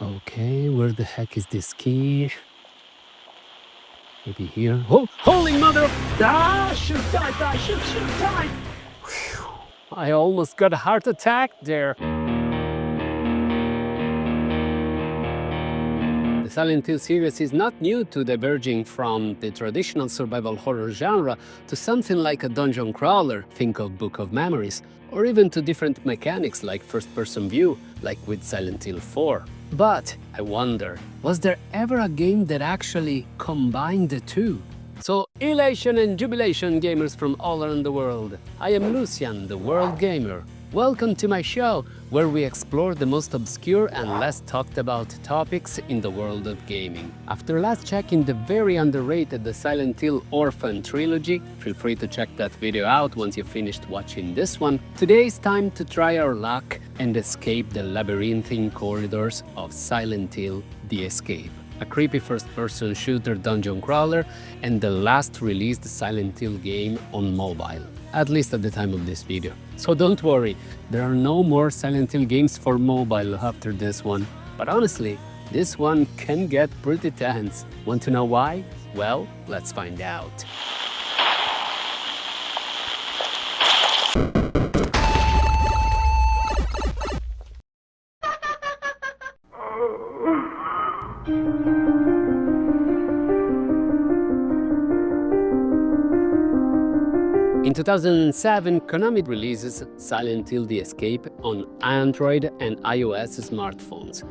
Okay, where the heck is this key? Maybe here. Oh, holy mother of... Ah, shoot, die, shoot, die! Whew. I almost got a heart attack there. The Silent Hill series is not new to diverging from the traditional survival horror genre to something like a dungeon crawler, think of Book of Memories, or even to different mechanics like first-person view, like with Silent Hill 4. But I wonder, was there ever a game that actually combined the two? So, elation and jubilation gamers from all around the world. I am Lucian, the World Gamer. Welcome to my show, where we explore the most obscure and less talked about topics in the world of gaming. After last checking the very underrated The Silent Hill Orphan trilogy, feel free to check that video out once you've finished watching this one, today is time to try our luck and escape the labyrinthine corridors of Silent Hill: The Escape, a creepy first-person shooter dungeon crawler and the last released Silent Hill game on mobile, at least at the time of this video. So don't worry, there are no more Silent Hill games for mobile after this one. But honestly, this one can get pretty tense. Want to know why? Well, let's find out. In 2007, Konami releases Silent Hill: The Escape on Android and iOS smartphones.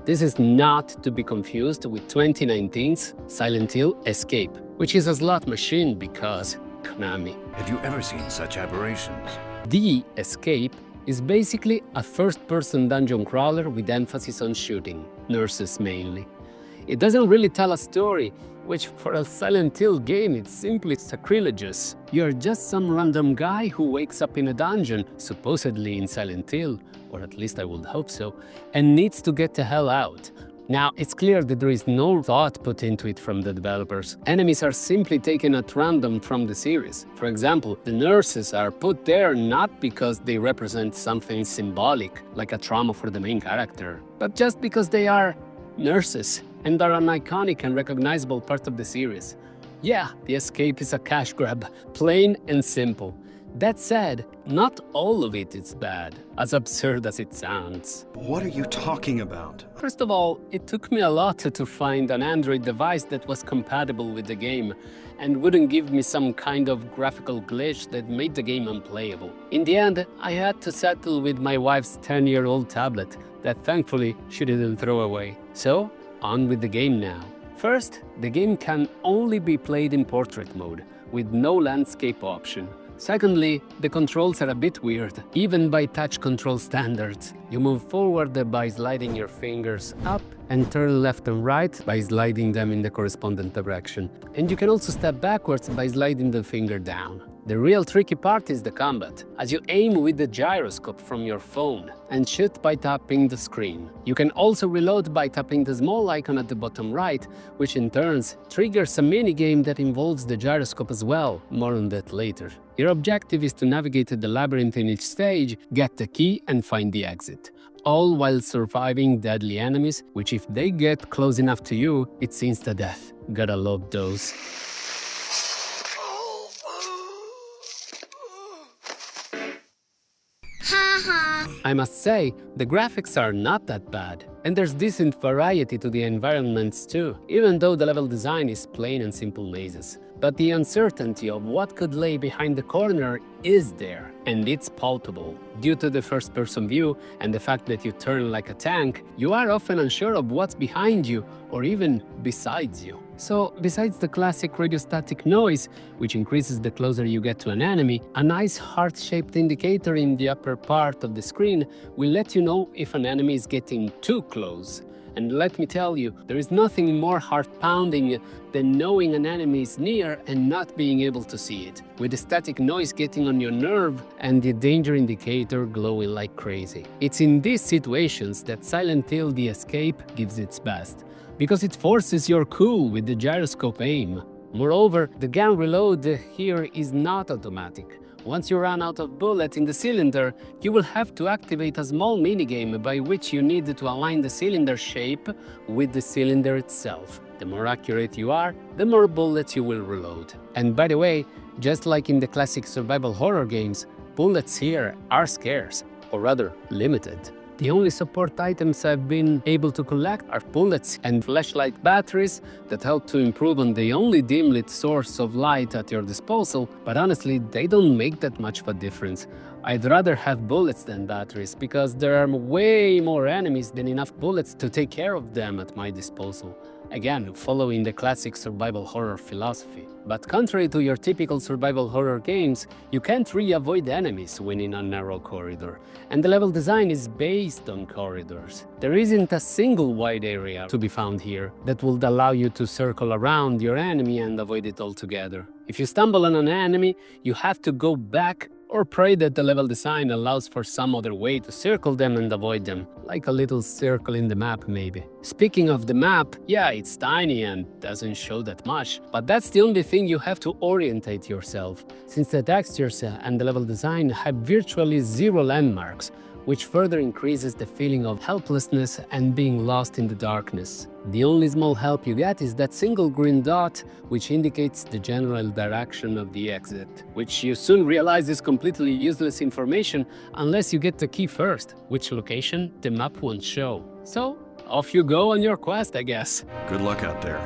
This is not to be confused with 2019's Silent Hill: Escape, which is a slot machine because Konami. Have you ever seen such aberrations? The Escape is basically a first-person dungeon crawler with emphasis on shooting, nurses mainly. It doesn't really tell a story, which for a Silent Hill game it's simply sacrilegious. You're just some random guy who wakes up in a dungeon, supposedly in Silent Hill, or at least I would hope so, and needs to get the hell out. Now, it's clear that there is no thought put into it from the developers. Enemies are simply taken at random from the series. For example, the nurses are put there not because they represent something symbolic, like a trauma for the main character, but just because they are nurses and are an iconic and recognizable part of the series. Yeah, The Escape is a cash grab, plain and simple. That said, not all of it is bad, as absurd as it sounds. What are you talking about? First of all, it took me a lot to find an Android device that was compatible with the game and wouldn't give me some kind of graphical glitch that made the game unplayable. In the end, I had to settle with my wife's 10-year-old tablet that thankfully she didn't throw away. So, on with the game now. First, the game can only be played in portrait mode, with no landscape option. Secondly, the controls are a bit weird, even by touch control standards. You move forward by sliding your fingers up and turn left and right by sliding them in the correspondent direction. And you can also step backwards by sliding the finger down. The real tricky part is the combat, as you aim with the gyroscope from your phone and shoot by tapping the screen. You can also reload by tapping the small icon at the bottom right, which in turn triggers a minigame that involves the gyroscope as well. More on that later. Your objective is to navigate the labyrinth in each stage, get the key and find the exit, all while surviving deadly enemies, which if they get close enough to you, it's insta-death. Gotta love those. I must say, the graphics are not that bad, and there's decent variety to the environments too, even though the level design is plain and simple mazes. But the uncertainty of what could lay behind the corner is there, and it's palpable. Due to the first-person view and the fact that you turn like a tank, you are often unsure of what's behind you or even besides you. So, besides the classic radiostatic noise, which increases the closer you get to an enemy, a nice heart-shaped indicator in the upper part of the screen will let you know if an enemy is getting too close. And let me tell you, there is nothing more heart-pounding than knowing an enemy is near and not being able to see it, with the static noise getting on your nerve and the danger indicator glowing like crazy. It's in these situations that Silent Hill: The Escape gives its best, because it forces your cool with the gyroscope aim. Moreover, the gun reload here is not automatic. Once you run out of bullets in the cylinder, you will have to activate a small minigame by which you need to align the cylinder shape with the cylinder itself. The more accurate you are, the more bullets you will reload. And by the way, just like in the classic survival horror games, bullets here are scarce, or rather limited. The only support items I've been able to collect are bullets and flashlight batteries that help to improve on the only dim-lit source of light at your disposal, but honestly, they don't make that much of a difference. I'd rather have bullets than batteries, because there are way more enemies than enough bullets to take care of them at my disposal. Again, following the classic survival horror philosophy. But contrary to your typical survival horror games, you can't really avoid enemies when in a narrow corridor, and the level design is based on corridors. There isn't a single wide area to be found here that would allow you to circle around your enemy and avoid it altogether. If you stumble on an enemy, you have to go back or pray that the level design allows for some other way to circle them and avoid them, like a little circle in the map maybe. Speaking of the map, yeah, it's tiny and doesn't show that much, but that's the only thing you have to orientate yourself, since the textures and the level design have virtually zero landmarks, which further increases the feeling of helplessness and being lost in the darkness. The only small help you get is that single green dot, which indicates the general direction of the exit, which you soon realize is completely useless information unless you get the key first, which location the map won't show. So, off you go on your quest, I guess. Good luck out there.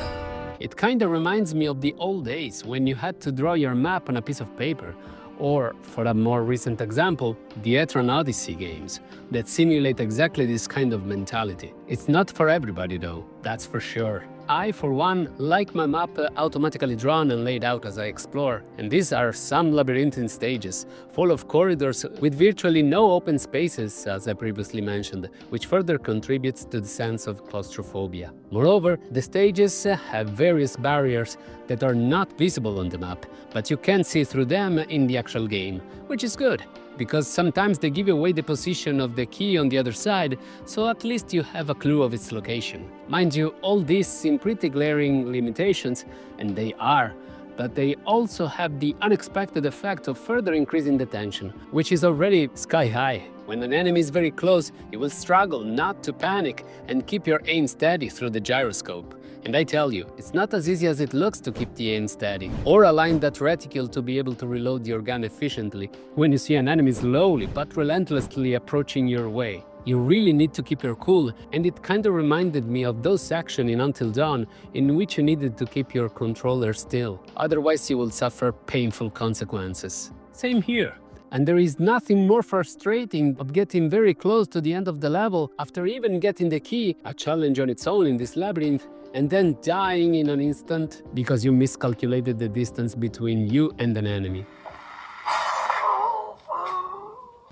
It kinda reminds me of the old days when you had to draw your map on a piece of paper, or, for a more recent example, the Etron Odyssey games, that simulate exactly this kind of mentality. It's not for everybody though, that's for sure. I, for one, like my map automatically drawn and laid out as I explore, and these are some labyrinthine stages, full of corridors with virtually no open spaces, as I previously mentioned, which further contributes to the sense of claustrophobia. Moreover, the stages have various barriers that are not visible on the map, but you can see through them in the actual game, which is good, because sometimes they give away the position of the key on the other side, so at least you have a clue of its location. Mind you, all these seem pretty glaring limitations, and they are, but they also have the unexpected effect of further increasing the tension, which is already sky high. When an enemy is very close, you will struggle not to panic and keep your aim steady through the gyroscope. And I tell you, it's not as easy as it looks to keep the aim steady, or align that reticule to be able to reload your gun efficiently when you see an enemy slowly but relentlessly approaching your way. You really need to keep your cool, and it kinda reminded me of those sections in Until Dawn in which you needed to keep your controller still, otherwise you will suffer painful consequences. Same here. And there is nothing more frustrating of getting very close to the end of the level after even getting the key, a challenge on its own in this labyrinth, and then dying in an instant because you miscalculated the distance between you and an enemy.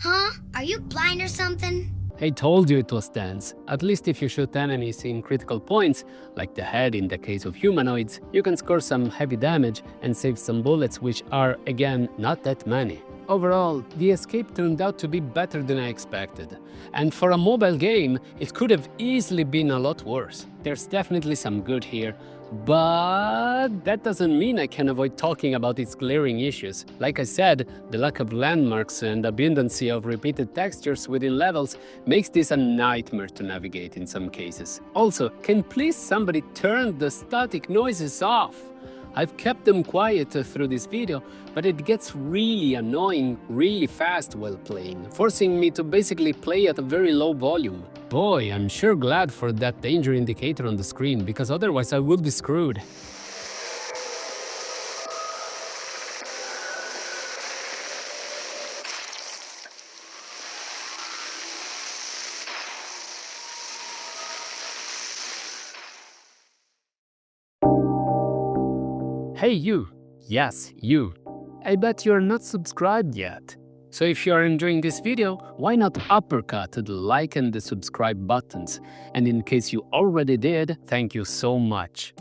Huh? Are you blind or something? I told you it was tense. At least if you shoot enemies in critical points, like the head in the case of humanoids, you can score some heavy damage and save some bullets, which are, again, not that many. Overall, the escape turned out to be better than I expected. And for a mobile game, it could have easily been a lot worse. There's definitely some good here, but that doesn't mean I can avoid talking about its glaring issues. Like I said, the lack of landmarks and abundance of repeated textures within levels makes this a nightmare to navigate in some cases. Also, can please somebody turn the static noises off? I've kept them quiet through this video, but it gets really annoying really fast while playing, forcing me to basically play at a very low volume. Boy, I'm sure glad for that danger indicator on the screen, because otherwise I would be screwed. Hey you! Yes, you! I bet you're not subscribed yet. So if you're enjoying this video, why not uppercut the like and the subscribe buttons? And in case you already did, thank you so much.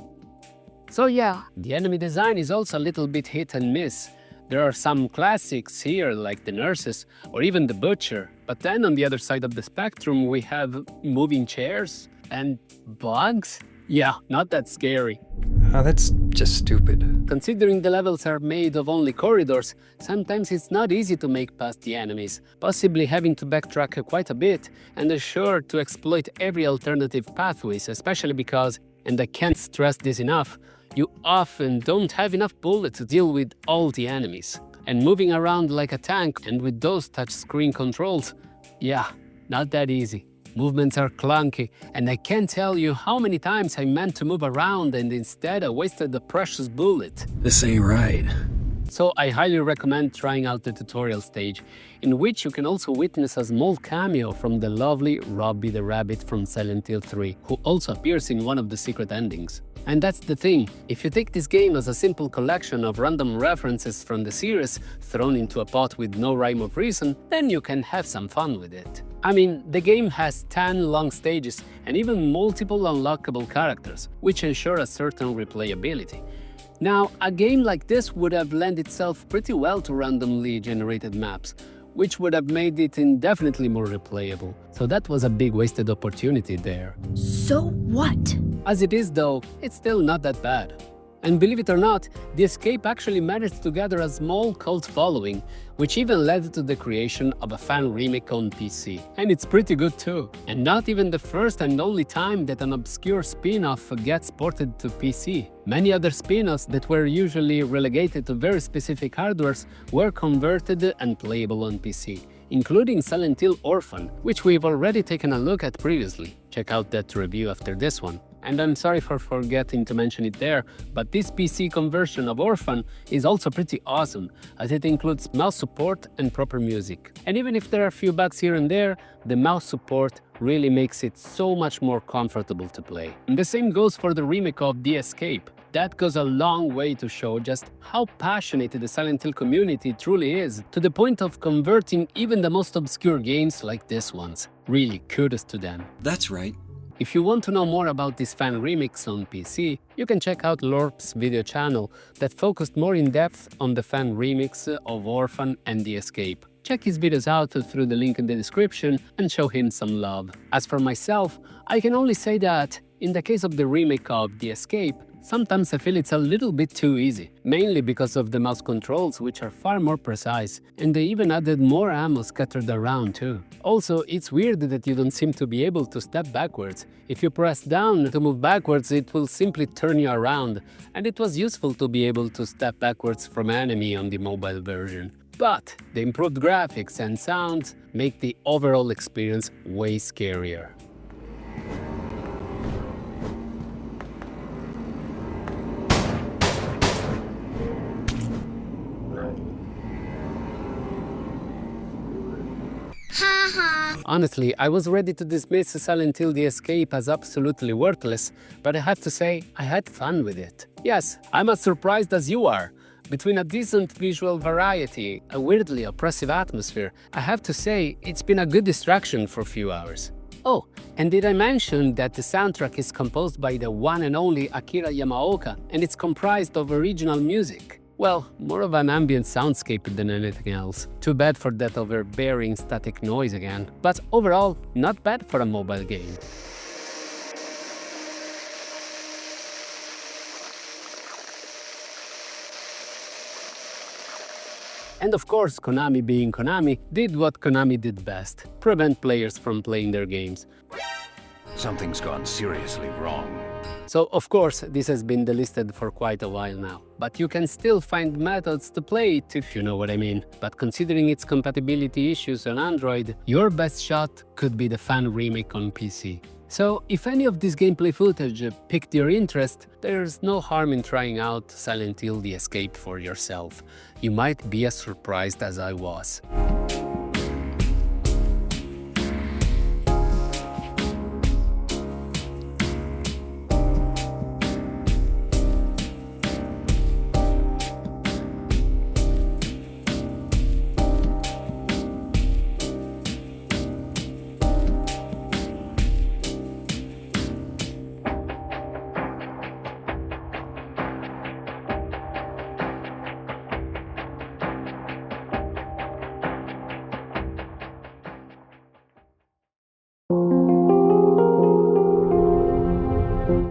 So yeah, the enemy design is also a little bit hit and miss. There are some classics here, like the nurses, or even the butcher. But then on the other side of the spectrum, we have moving chairs and bugs. Yeah, not that scary. Oh, that's just stupid. Considering the levels are made of only corridors, sometimes it's not easy to make past the enemies, possibly having to backtrack quite a bit and assure to exploit every alternative pathways, especially because, and I can't stress this enough, you often don't have enough bullets to deal with all the enemies. And moving around like a tank and with those touchscreen controls, yeah, not that easy. Movements are clunky, and I can't tell you how many times I meant to move around and instead I wasted the precious bullet. This ain't right. So I highly recommend trying out the tutorial stage, in which you can also witness a small cameo from the lovely Robbie the Rabbit from Silent Hill 3, who also appears in one of the secret endings. And that's the thing, if you take this game as a simple collection of random references from the series thrown into a pot with no rhyme or reason, then you can have some fun with it. I mean, the game has 10 long stages and even multiple unlockable characters, which ensure a certain replayability. Now, a game like this would have lent itself pretty well to randomly generated maps, which would have made it indefinitely more replayable. So that was a big wasted opportunity there. So what? As it is though, it's still not that bad. And believe it or not, The Escape actually managed to gather a small cult following, which even led to the creation of a fan remake on PC. And it's pretty good too. And not even the first and only time that an obscure spin-off gets ported to PC. Many other spin-offs that were usually relegated to very specific hardwares were converted and playable on PC, including Silent Hill Orphan, which we've already taken a look at previously. Check out that review after this one. And I'm sorry for forgetting to mention it there, but this PC conversion of Orphan is also pretty awesome, as it includes mouse support and proper music. And even if there are a few bugs here and there, the mouse support really makes it so much more comfortable to play. And the same goes for the remake of The Escape. That goes a long way to show just how passionate the Silent Hill community truly is, to the point of converting even the most obscure games like this ones. Really, kudos to them. That's right. If you want to know more about this fan remix on PC, you can check out Lorp's video channel that focused more in depth on the fan remix of Orphan and The Escape. Check his videos out through the link in the description and show him some love. As for myself, I can only say that, in the case of the remake of The Escape, sometimes I feel it's a little bit too easy, mainly because of the mouse controls, which are far more precise, and they even added more ammo scattered around too. Also, it's weird that you don't seem to be able to step backwards. If you press down to move backwards, it will simply turn you around, and it was useful to be able to step backwards from enemy on the mobile version. But the improved graphics and sounds make the overall experience way scarier. Honestly, I was ready to dismiss Silent Hill The Escape as absolutely worthless, but I have to say, I had fun with it. Yes, I'm as surprised as you are. Between a decent visual variety, a weirdly oppressive atmosphere, I have to say, it's been a good distraction for a few hours. Oh, and did I mention that the soundtrack is composed by the one and only Akira Yamaoka, and it's comprised of original music? Well, more of an ambient soundscape than anything else. Too bad for that overbearing static noise again. But overall, not bad for a mobile game. And of course, Konami being Konami, did what Konami did best: prevent players from playing their games. Something's gone seriously wrong. So, of course, this has been delisted for quite a while now, but you can still find methods to play it, if you know what I mean. But considering its compatibility issues on Android, your best shot could be the fan remake on PC. So, if any of this gameplay footage piqued your interest, there's no harm in trying out Silent Hill The Escape for yourself. You might be as surprised as I was.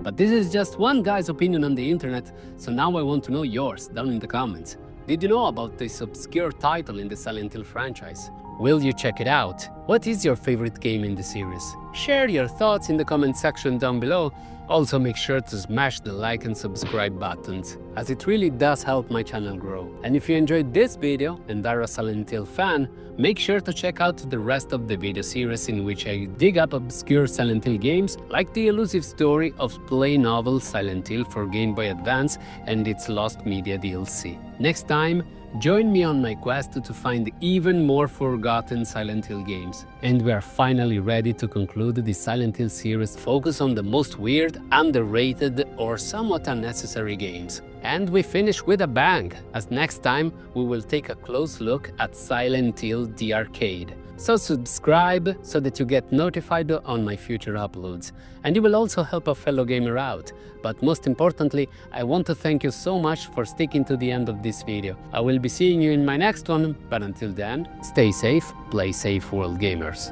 But this is just one guy's opinion on the internet, so now I want to know yours down in the comments. Did you know about this obscure title in the Silent Hill franchise? Will you check it out? What is your favorite game in the series? Share your thoughts in the comment section down below. Also make sure to smash the like and subscribe buttons, as it really does help my channel grow. And if you enjoyed this video and are a Silent Hill fan, make sure to check out the rest of the video series in which I dig up obscure Silent Hill games like the elusive story of play novel Silent Hill for Game Boy Advance and its Lost Media DLC. Next time, join me on my quest to find even more forgotten Silent Hill games. And we are finally ready to conclude the Silent Hill series focus on the most weird, underrated, or somewhat unnecessary games. And we finish with a bang, as next time we will take a close look at Silent Hill the Arcade. So subscribe so that you get notified on my future uploads. And you will also help a fellow gamer out. But most importantly, I want to thank you so much for sticking to the end of this video. I will be seeing you in my next one, but until then, stay safe, play safe, world gamers.